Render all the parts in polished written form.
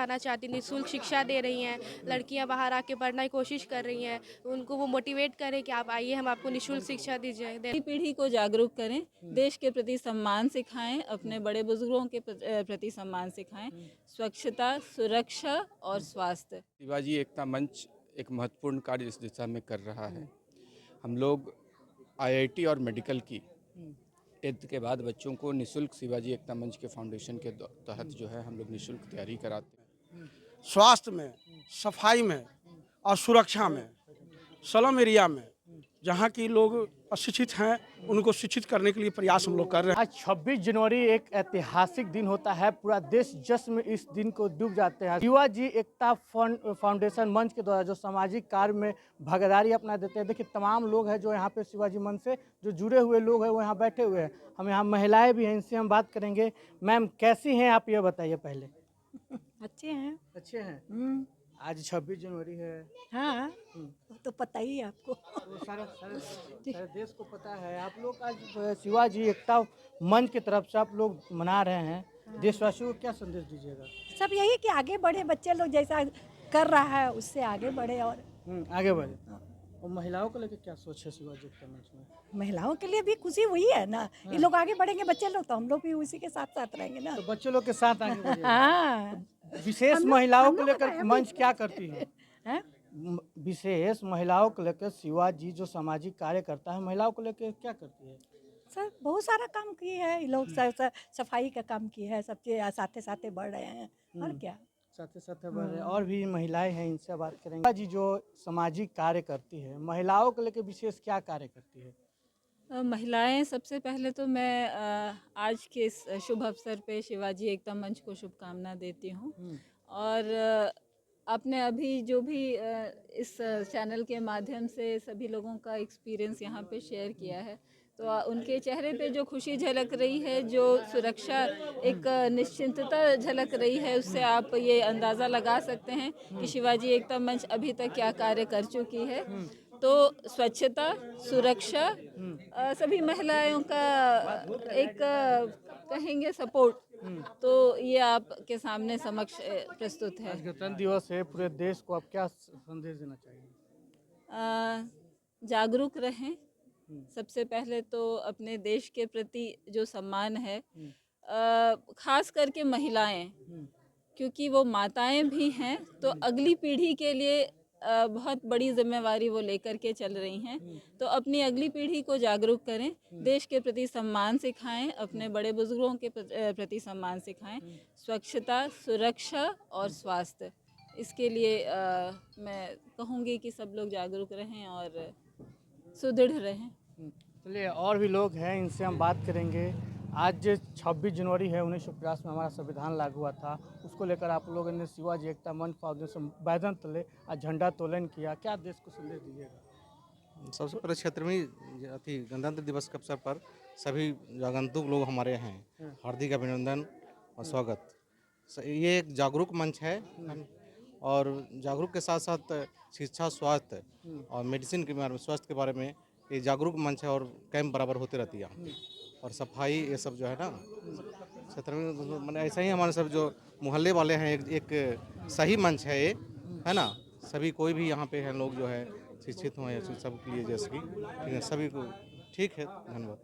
पढ़ाना चाहती हैं, निःशुल्क शिक्षा दे रही हैं। लड़कियाँ बाहर आके पढ़ने की कोशिश कर रही हैं, उनको वो मोटिवेट करें कि आप आइए, हम आपको निःशुल्क शिक्षा दे। नई पीढ़ी को जागरूक करें, देश के प्रति सम्मान सिखाएं, अपने बड़े बुजुर्गों के प्रति सम्मान सिखाएं, स्वच्छता, सुरक्षा और स्वास्थ्य। शिवाजी एकता मंच एक महत्वपूर्ण कार्य इस दिशा में कर रहा है। हम लोग आईआईटी और मेडिकल की 10th के बाद बच्चों को निःशुल्क शिवाजी एकता मंच के फाउंडेशन के तहत जो है हम लोग निःशुल्क तैयारी कराते हैं। स्वास्थ्य में, सफाई में और सुरक्षा में, स्लम एरिया में जहाँ की लोग अशिक्षित हैं उनको शिक्षित करने के लिए प्रयास हम लोग कर रहे हैं। आज 26 जनवरी एक ऐतिहासिक दिन होता है। पूरा देश जश्न में इस दिन को डूब जाते हैं। शिवाजी एकता फाउंडेशन मंच के द्वारा जो सामाजिक कार्य में भागीदारी अपना देते हैं। देखिए तमाम लोग हैं जो यहाँ पे शिवाजी मंच से जो जुड़े हुए लोग हैं वो यहाँ बैठे हुए हैं। हम यहाँ महिलाएं भी हैं, इनसे हम बात करेंगे। मैम कैसी हैं आप, ये बताइए पहले। अच्छे हैं। अच्छे हैं। आज 26 जनवरी है। हाँ, वो तो पता ही है आपको। तो सारे देश को पता है। आप लोग आज शिवाजी एकता मंच की तरफ से आप लोग मना रहे हैं। देशवासियों को क्या संदेश दीजिएगा? सब यही कि आगे बढ़े, बच्चे लोग जैसा कर रहा है उससे आगे बढ़े। और आगे बढ़े। और महिलाओं को लेकर क्या सोच है शिवाजी एकता मंच में? महिलाओं के लिए भी खुशी हुई है ना। ये लोग आगे बढ़ेंगे बच्चे लोग, तो हम लोग भी उसी के साथ साथ रहेंगे ना। तो बच्चों लोग के साथ आगे बढ़िएगा। हाँ, विशेष महिलाओं को लेकर मंच क्या करती है? हैं? विशेष महिलाओं को लेकर शिवाजी जो सामाजिक कार्य करता है, महिलाओं को लेकर क्या करती है? सर बहुत सारा काम किए हैं ये लोग। सफाई का काम किए हैं, सबके साथे साथे बढ़ रहे हैं। और क्या, साथ साथ बढ़ रहे और भी महिलाएं हैं, इनसे बात करेंगे। जी जो सामाजिक कार्य करती है, महिलाओं को लेकर विशेष क्या कार्य करती है? महिलाएं, सबसे पहले तो मैं आज के इस शुभ अवसर पे शिवाजी एकता मंच को शुभकामना देती हूँ। और आपने अभी जो भी इस चैनल के माध्यम से सभी लोगों का एक्सपीरियंस यहाँ पे शेयर किया है, तो उनके चेहरे पे जो खुशी झलक रही है, जो सुरक्षा एक निश्चिंतता झलक रही है, उससे आप ये अंदाज़ा लगा सकते हैं कि शिवाजी एकता मंच अभी तक क्या कार्य कर चुकी है। तो स्वच्छता, सुरक्षा, सभी महिलाओं का एक कहेंगे सपोर्ट, तो ये आपके सामने समक्ष प्रस्तुत है। आज गणतंत्र दिवस है, पूरे देश को आप क्या संदेश देना चाहिए? जागरूक रहें। सबसे पहले तो अपने देश के प्रति जो सम्मान है, खास करके महिलाएं, क्योंकि वो माताएं भी हैं, तो अगली पीढ़ी के लिए बहुत बड़ी जिम्मेवारी वो लेकर के चल रही हैं। तो अपनी अगली पीढ़ी को जागरूक करें, देश के प्रति सम्मान सिखाएं, अपने बड़े बुजुर्गों के प्रति सम्मान सिखाएं, स्वच्छता, सुरक्षा और स्वास्थ्य। इसके लिए मैं कहूँगी कि सब लोग जागरूक रहें और सुदृढ़ रहें। चलिए और भी लोग हैं, इनसे हम बात करेंगे। आज 26 जनवरी है, 1950 में हमारा संविधान लागू हुआ था। उसको लेकर आप लोगों ने शिवाजी एकता मंच फाउंडेशन बैदन तले आज झंडा तोलन किया। क्या देश को संदेश दीजिएगा? सबसे पहले क्षेत्र में अति गणतंत्र दिवस के अवसर पर सभी आगंतुक लोग हमारे हैं, हार्दिक अभिनंदन और स्वागत। ये एक जागरूक मंच है और जागरूक के साथ साथ शिक्षा, स्वास्थ्य और मेडिसिन के बारे में, स्वास्थ्य के बारे में ये जागरूक मंच है और कैंप बराबर होते रहती है। और सफाई ये सब जो है ना क्षेत्र में, मैंने ऐसा ही हमारे सब जो मोहल्ले वाले हैं, एक सही मंच है ये, है ना। सभी कोई भी यहाँ पे हैं लोग जो है शिक्षित हुए हैं, सब के लिए जैसे कि ठीक है, सभी को ठीक है। धन्यवाद।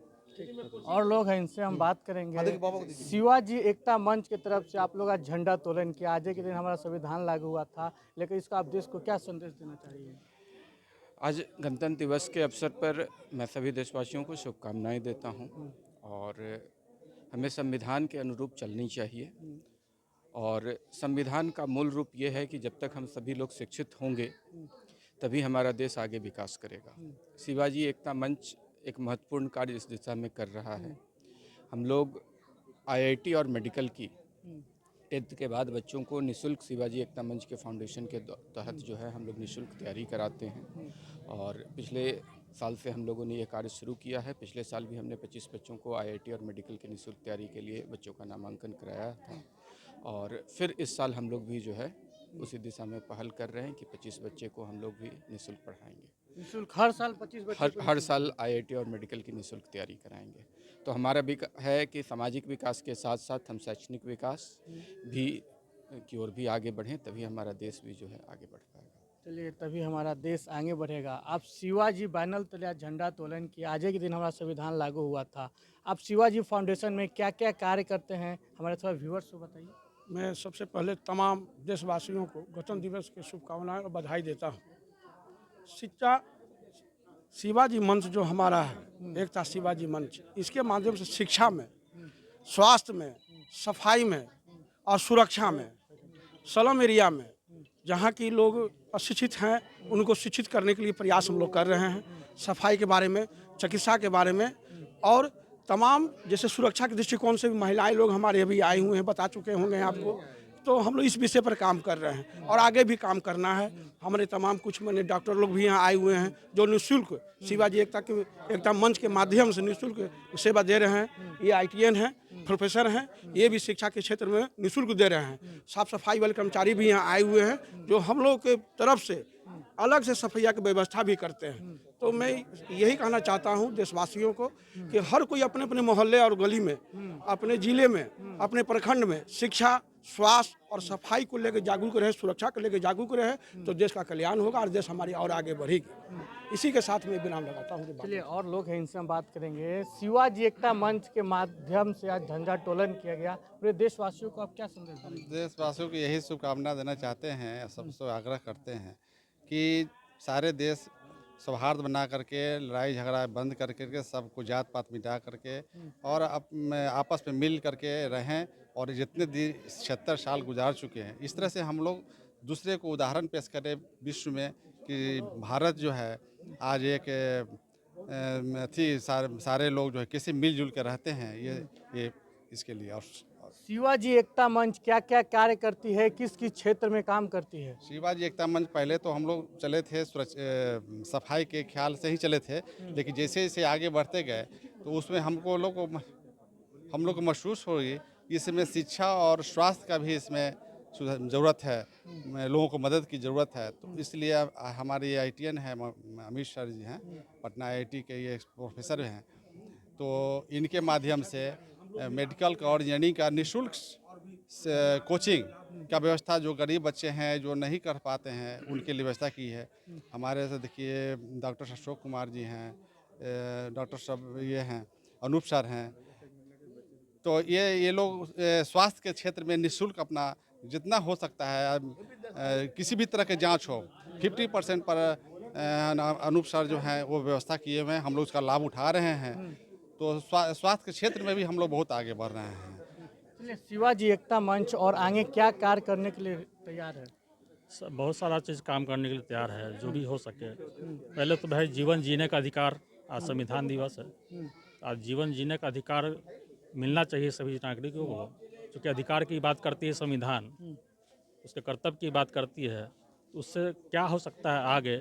और लोग हैं, इनसे हम बात करेंगे। शिवाजी एकता मंच की तरफ से आप लोग आज झंडा तोलन किया। आज के दिन हमारा संविधान लागू हुआ था, लेकिन इसका आप देश को क्या संदेश देना चाहिए? आज गणतंत्र दिवस के अवसर पर मैं सभी देशवासियों को शुभकामनाएं देता हूं और हमें संविधान के अनुरूप चलनी चाहिए। और संविधान का मूल रूप ये है कि जब तक हम सभी लोग शिक्षित होंगे तभी हमारा देश आगे विकास करेगा। शिवाजी एकता मंच एक महत्वपूर्ण कार्य इस दिशा में कर रहा है। हम लोग आईआईटी और मेडिकल की 10th के बाद बच्चों को निःशुल्क शिवाजी एकता मंच के फाउंडेशन के तहत जो है हम लोग निःशुल्क तैयारी कराते हैं। और पिछले साल से हम लोगों ने ये कार्य शुरू किया है। पिछले साल भी हमने 25 बच्चों को आईआईटी और मेडिकल के निःशुल्क तैयारी के लिए बच्चों का नामांकन कराया था। और फिर इस साल हम लोग भी जो है उसी दिशा में पहल कर रहे हैं कि 25 बच्चे को हम लोग भी निःशुल्क पढ़ाएंगे। निःशुल्क हर साल 25 बच्चे हर साल आईआईटी और मेडिकल की निःशुल्क तैयारी कराएंगे। तो हमारा भी है कि सामाजिक विकास के साथ साथ हम शैक्षणिक विकास भी की ओर भी आगे बढ़ें, तभी हमारा देश भी जो है आगे बढ़ पाएगा। चलिए, तभी हमारा देश आगे बढ़ेगा। आप शिवाजी बैनर तले झंडा तोलन किया, आज के दिन हमारा संविधान लागू हुआ था। आप शिवाजी फाउंडेशन में क्या क्या कार्य करते हैं, हमारे थोड़ा व्यूअर्स को बताइए। मैं सबसे पहले तमाम देशवासियों को गणतंत्र दिवस की शुभकामनाएं और बधाई देता हूँ। शिक्षा शिवाजी मंच जो हमारा है, एकता शिवाजी मंच, इसके माध्यम से शिक्षा में, स्वास्थ्य में, सफाई में और सुरक्षा में, स्लम एरिया में जहाँ की लोग अशिक्षित हैं उनको शिक्षित करने के लिए प्रयास हम लोग कर रहे हैं। सफाई के बारे में, चिकित्सा के बारे में और तमाम जैसे सुरक्षा के दृष्टिकोण से भी महिलाएं लोग हमारे अभी आए हुए हैं, बता चुके होंगे आपको। तो हम लोग इस विषय पर काम कर रहे हैं और आगे भी काम करना है। हमारे तमाम कुछ मैंने डॉक्टर लोग भी यहाँ आए हुए हैं जो निःशुल्क शिवाजी एकता मंच के माध्यम से निःशुल्क सेवा दे रहे हैं। ये ITN हैं, प्रोफेसर हैं, ये भी शिक्षा के क्षेत्र में निःशुल्क दे रहे हैं। साफ सफाई वाले कर्मचारी भी यहाँ आए हुए हैं जो हम लोग के तरफ से अलग से सफैया की व्यवस्था भी करते हैं। तो मैं यही कहना चाहता हूँ देशवासियों को कि हर कोई अपने अपने मोहल्ले और गली में, अपने जिले में, अपने प्रखंड में शिक्षा, स्वास्थ्य और सफाई को लेकर जागरूक रहे, सुरक्षा को लेकर जागरूक रहे, तो देश का कल्याण होगा और देश हमारी और आगे बढ़ेगी। इसी के साथ मैं विराम लगाता हूँ। चलिए, और लोग हैं, इनसे हम बात करेंगे। शिवाजी एकता मंच के माध्यम से आज झंडोत्तोलन किया गया, पूरे देशवासियों को आप क्या संदेश देंगे? देशवासियों को यही शुभकामना देना चाहते हैं, सबसे आग्रह करते हैं कि सारे देश सौहार्द बना करके, लड़ाई झगड़ा बंद कर करके, सबको जात पात मिटा करके और आपस में मिल करके रहें। और जितने 76 साल गुजार चुके हैं, इस तरह से हम लोग दूसरे को उदाहरण पेश करें विश्व में कि भारत जो है आज एक सारे लोग जो है किसी मिलजुल के रहते हैं। ये इसके लिए। और शिवाजी एकता मंच क्या क्या कार्य करती है, किस किस क्षेत्र में काम करती है? शिवाजी एकता मंच पहले तो हम लोग चले थे सफाई के ख्याल से ही चले थे, लेकिन जैसे जैसे आगे बढ़ते गए तो उसमें हम लोग को महसूस हो रही इसमें शिक्षा और स्वास्थ्य का भी इसमें ज़रूरत है, लोगों को मदद की ज़रूरत है। तो इसलिए हमारे ITN है, अमित सर जी हैं, पटना IIT के ये प्रोफेसर हैं, तो इनके माध्यम से मेडिकल का और इंजीनियरिंग का निःशुल्क कोचिंग का व्यवस्था जो गरीब बच्चे हैं जो नहीं कर पाते हैं उनके लिए व्यवस्था की है। हमारे से देखिए डॉक्टर अशोक कुमार जी हैं, डॉक्टर सब ये हैं, अनूप सर हैं। तो ये लोग स्वास्थ्य के क्षेत्र में निःशुल्क अपना जितना हो सकता है किसी भी तरह के जांच हो 50% पर अनूप सर जो हैं वो व्यवस्था किए हुए हैं, हम लोग उसका लाभ उठा रहे हैं। तो स्वास्थ्य के क्षेत्र में भी हम लोग बहुत आगे बढ़ रहे हैं। चलिए, शिवाजी एकता मंच और आगे क्या कार्य करने के लिए तैयार है? बहुत सारा चीज़ काम करने के लिए तैयार है, जो भी हो सके। पहले तो भाई जीवन जीने का अधिकार, आज संविधान दिवस है, आज जीवन जीने का अधिकार मिलना चाहिए सभी नागरिकों को। क्योंकि अधिकार की बात करती है संविधान, उसके कर्तव्य की बात करती है, उससे क्या हो सकता है आगे,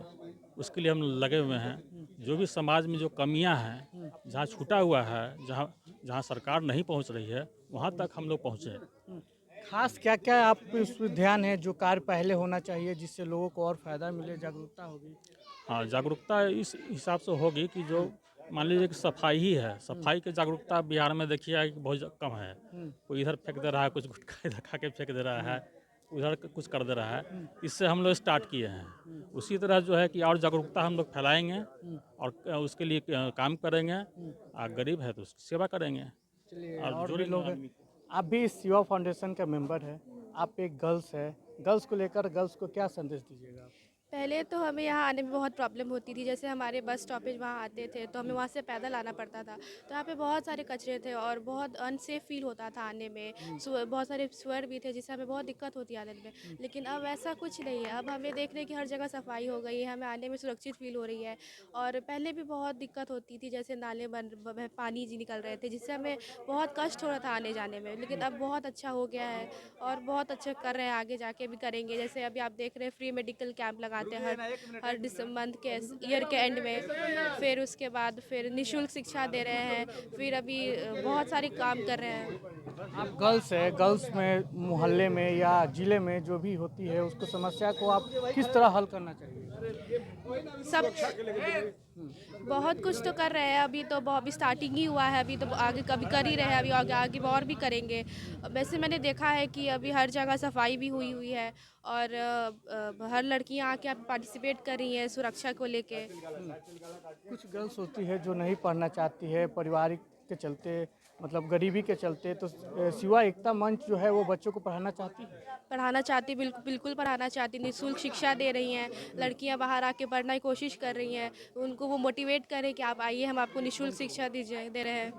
उसके लिए हम लगे हुए हैं। जो भी समाज में जो कमियां हैं, जहां छूटा हुआ है, जहां सरकार नहीं पहुंच रही है, वहां तक हम लोग पहुंचे। खास क्या क्या आप इस पर ध्यान है जो कार्य पहले होना चाहिए जिससे लोगों को और फायदा मिले, जागरूकता होगी? हाँ, जागरूकता इस हिसाब से होगी कि जो मान लीजिए कि सफाई ही है, सफाई की जागरूकता बिहार में देखिए कि बहुत कम है। कोई इधर फेंक दे रहा है, कुछ गुटखा इधर खा के फेंक दे रहा है, उधर कुछ कर दे रहा है। इससे हम लोग स्टार्ट किए हैं। उसी तरह जो है कि और जागरूकता हम लोग फैलाएंगे और उसके लिए काम करेंगे। गरीब है तो उसकी सेवा करेंगे। और जो भी लोग हैं, आप भी शिवा फाउंडेशन का मेंबर है, आप एक गर्ल्स है, गर्ल्स को लेकर गर्ल्स को क्या संदेश दीजिएगा? पहले तो हमें यहाँ आने में बहुत प्रॉब्लम होती थी। जैसे हमारे बस स्टॉपेज वहाँ आते थे तो हमें वहाँ से पैदल आना पड़ता था। तो यहाँ पे बहुत सारे कचरे थे और बहुत अनसेफ फील होता था आने में। बहुत सारे सुअर भी थे जिससे हमें बहुत दिक्कत होती है आने में। लेकिन अब ऐसा कुछ नहीं है। अब हमें देख रहे हैं कि हर जगह सफाई हो गई है, हमें आने में सुरक्षित फील हो रही है। और पहले भी बहुत दिक्कत होती थी, जैसे नाले पानी जी निकल रहे थे जिससे हमें बहुत कष्ट हो रहा था आने जाने में। लेकिन अब बहुत अच्छा हो गया है और बहुत अच्छा कर रहे हैं, आगे जाके भी करेंगे। जैसे अभी आप देख रहे हैं फ्री मेडिकल कैंप लगाते हैं हर मंथ के ईयर के एंड में। फिर उसके बाद फिर निःशुल्क शिक्षा दे रहे हैं। फिर अभी बहुत सारे काम कर रहे हैं। आप गर्ल्स है, गर्ल्स में मोहल्ले में या ज़िले में जो भी होती है उसको समस्या को आप किस तरह हल करना चाहिए? सब बहुत कुछ तो कर रहे हैं, अभी तो अभी स्टार्टिंग ही हुआ है, अभी तो आगे कभी कर ही रहे हैं, अभी आगे आगे और भी करेंगे। वैसे मैंने देखा है कि अभी हर जगह सफाई भी हुई हुई है और हर लड़कियां आके पार्टिसिपेट कर रही हैं सुरक्षा को लेके। कुछ गर्ल्स होती है जो नहीं पढ़ना चाहती है पारिवारिक के चलते, मतलब गरीबी के चलते, तो शिवा एकता मंच जो है वो बच्चों को पढ़ाना चाहती है। पढ़ाना चाहती, बिल्कुल बिल्कुल पढ़ाना चाहती, निःशुल्क शिक्षा दे रही हैं। लड़कियां बाहर आके पढ़ने की कोशिश कर रही हैं, उनको वो मोटिवेट करें कि आप आइए, हम आपको निःशुल्क शिक्षा दे रहे हैं।